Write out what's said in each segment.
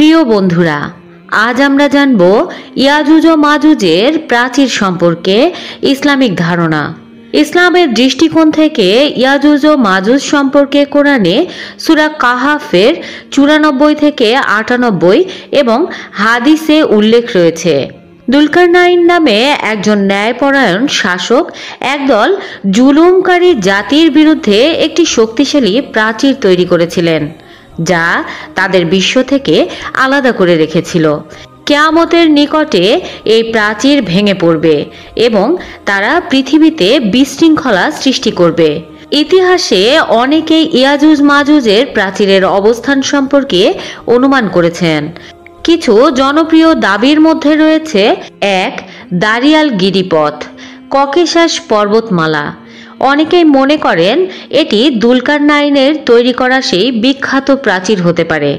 প্রিয় বন্ধুরা, আজ আমরা জানব ইয়াজুজ ও মাজুজের প্রাচীর সম্পর্কে ইসলামিক ধারণা। ইসলামের দৃষ্টিকোণ থেকে ইয়াজুজ ও মাজুজ সম্পর্কে কোরআনে সূরা কাহাফের 94 থেকে 98 এবং হাদিসে উল্লেখ রয়েছে। দুলকারনাইন নামে একজন ন্যায়পরায়ণ শাসক একদল জুলুমকারী জাতির বিরুদ্ধে একটি শক্তিশালী প্রাচীর তৈরি করেছিলেন, যা তাদের বিশ্ব থেকে আলাদা করে রেখেছিল। কিয়ামতের নিকটে এই প্রাচীর ভেঙে পড়বে এবং তারা পৃথিবীতে বিশৃঙ্খলা সৃষ্টি করবে। ইতিহাসে অনেকেই ইয়াজুজ মাজুজের প্রাচীরের অবস্থান সম্পর্কে অনুমান করেছেন। কিছু জনপ্রিয় দাবির মধ্যে রয়েছে: 1. দারিয়াল গিরিপথ, ককেশাস পর্বতমালা। অনেকেই মনে করেন এটি দুলকারনাইনের তৈরি করা সেই বিখ্যাত প্রাচীর হতে পারে।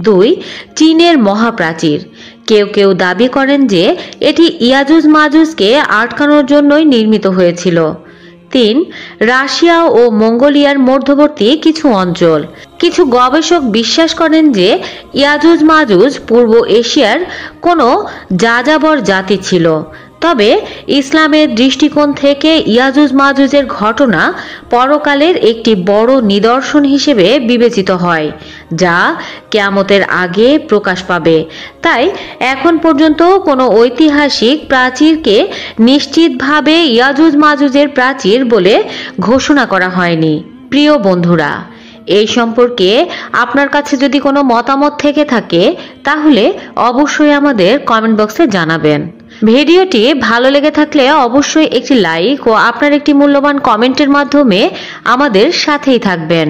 2. চীনের মহাপ্রাচীর। কেউ কেউ দাবি করেন যে এটি ইয়াজুজ মাজুজকে আটকানোর জন্যই নির্মিত হয়েছিল। 3. রাশিয়া ও মঙ্গোলিয়ার মধ্যবর্তী কিছু অঞ্চল। কিছু গবেষক বিশ্বাস করেন যে ইয়াজুজ মাজুজ পূর্ব এশিয়ার কোনো যাযাবর জাতি ছিল। তবে ইসলামের দৃষ্টিকোণ থেকে ইয়াজুজ মাজুজের ঘটনা পরকালের একটি বড় নিদর্শন হিসেবে বিবেচিত হয়, যা কিয়ামতের আগে প্রকাশ পাবে। তাই এখন পর্যন্ত কোনো ঐতিহাসিক প্রাচীরকে নিশ্চিতভাবে ইয়াজুজ মাজুজের প্রাচীর বলে ঘোষণা করা হয়নি। প্রিয় বন্ধুরা, এই সম্পর্কে আপনার কাছে যদি কোনো মতামত থেকে থাকে তাহলে অবশ্যই আমাদের কমেন্ট বক্সে জানাবেন। ভিডিওটি ভালো লেগে থাকলে অবশ্যই একটি লাইক ও আপনার একটি মূল্যবান কমেন্টের মাধ্যমে আমাদের সাথেই থাকবেন।